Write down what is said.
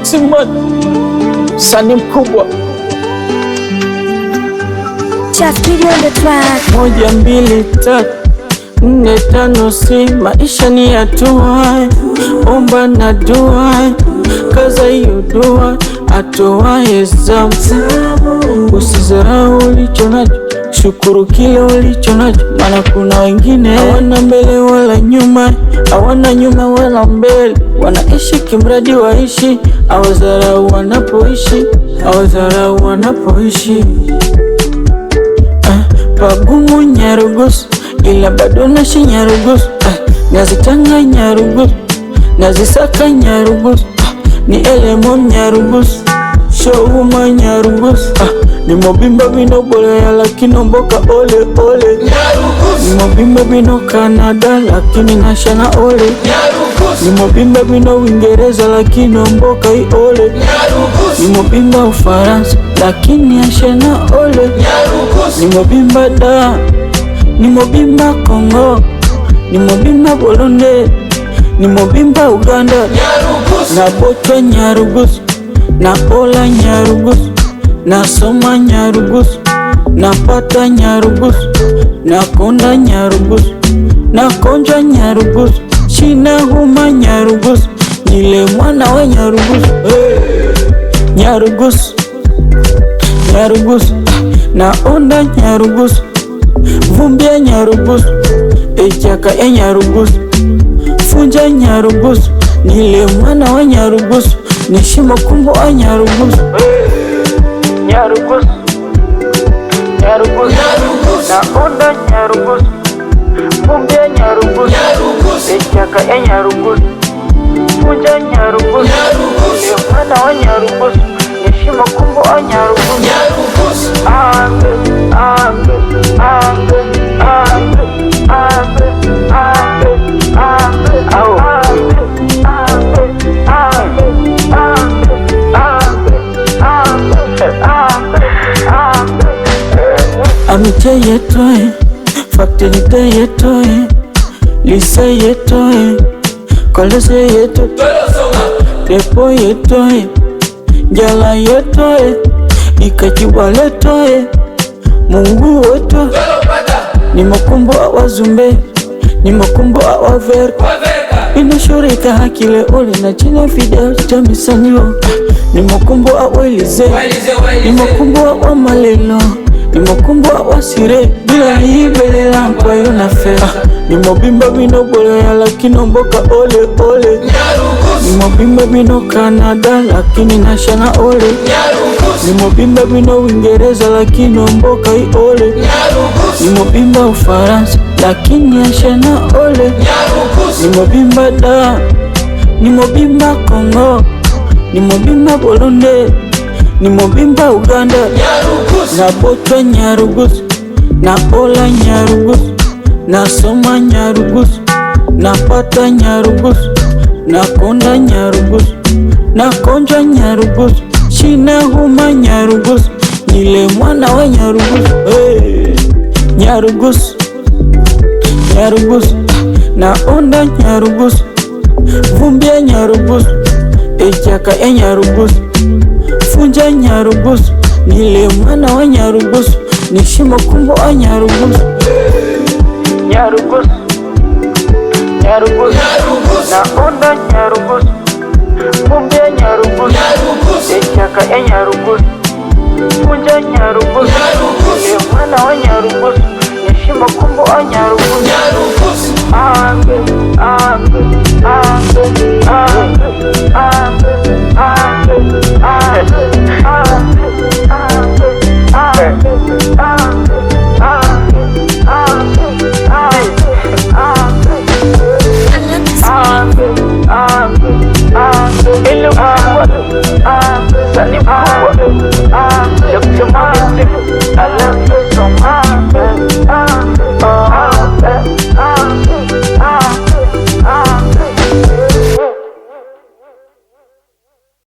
Simon Sani mkubwa. Just video on the track. 1, 2, 3, 4, 5, 6. Maisha ni hatua, omba na dua, kaza hiyo dua, atoaye zamu. Usizarau ulicho nacho, shukuru kile ulicho nacho, maana kuna wengine hawana mbele wala nyuma, hawana nyuma wala mbele, wanaishi kimradi waishi, awazarau wanapoishi, awazarau wanapoishi. Pagumu Nyarugusu, ila bado nashi Nyarugusu. Nazitanga Nyarugusu, nazisaka Nyarugusu. Ni elemo Nyarugusu, showuma Nyarugusu. Ni mobimba bino Bolaya lakini mboka ole ole Nyarugusu. Ni mobimba bino Canada lakini nashana ole Nyarugusu. Ni mobimba bino Uingereza lakini mboka ole Nyarugusu. Ni mobimba Ufaransa lakini ashana ole Nyarugusu. Ni mobimba da, ni mobimba Kongo, ni mobimba Burundi, ni mobimba Uganda Nyarugusu. Na botwa Nyarugusu, na ola Nyarugusu, na soma Nyarugusu, na pata Nyarugusu, na konda Nyarugusu, na konja Nyarugusu, shina huma Nyarugusu, nile mwana wa Nyarugusu. Nyarugusu, Nyarugusu, na onda Nyarugusu, vumbia Nyarugusu, echaka ya Nyarugusu, funja Nyarugusu, nile mwana wa Nyarugusu, nishima kumbo wa Nyarugusu. Nyarugusu, Nyarugusu, na onda Nyarugusu, vumbia Nyarugusu, echaka ya Nyarugusu, funja Nyarugusu, nile mwana wa Nyarugusu, nishima kumbo wa Nyarugusu. Ambe, ambe, ambe, ambe, ambe, ambe, ambe, au ambe, ambe, ambe, ambe, ambe, ambe, ambe, ambe. Amite yetoe, factorite yetoe, lise yetoe, kolese yetoe, depo yetoe, jala yetoe, ikachiwa letoe, Mungu wetu. Ni makumbo awazumbe, ni makumbo awaverka, inashurika hakile ole na china video chamisaniwa. Ni makumbo awelize, ni makumbo awamalelo, ni makumbo awasire, bila hibelela kwa yona fea. Ni mobimba bino Bolaya lakini mboka ole ole Nyarugusu. Ni mobimba bino Canada lakini nashana ole Nyarugusu. Ni mobimba bino Uingereza lakini mboka ole Nyarugusu. Ni mobimba Ufaransa lakini ashana ole Nyarugusu. Ni mobimba da, ni mobimba Kongo, ni mobimba Burundi, ni mobimba Uganda Nyarugusu. Na botwa Nyarugusu, na ola Nyarugusu, na soma Nyarugusu, na pata Nyarugusu, na konda Nyarugusu, na konja Nyarugusu, shina huma Nyarugusu, nile mwana wa Nyarugusu. Nyarugusu, Nyarugusu, na onda Nyarugusu, vumbia Nyarugusu, echaka ya Nyarugusu, funja Nyarugusu, nile mwana wa Nyarugusu, nishima kumbo wa Nyarugusu. Nyarugusu, Nyarugusu, na onda Nyarugusu, vumbia Nyarugusu, echaka ya Nyarugusu, funja Nyarugusu, nile mwana wa Nyarugusu, nishima kumbo wa Nyarugusu. Ambe, ambe, ambe, ambe, ambe, ambe, ambe, ambe, ambe, ambe, ambe, Sani mkubwa, I love you so much.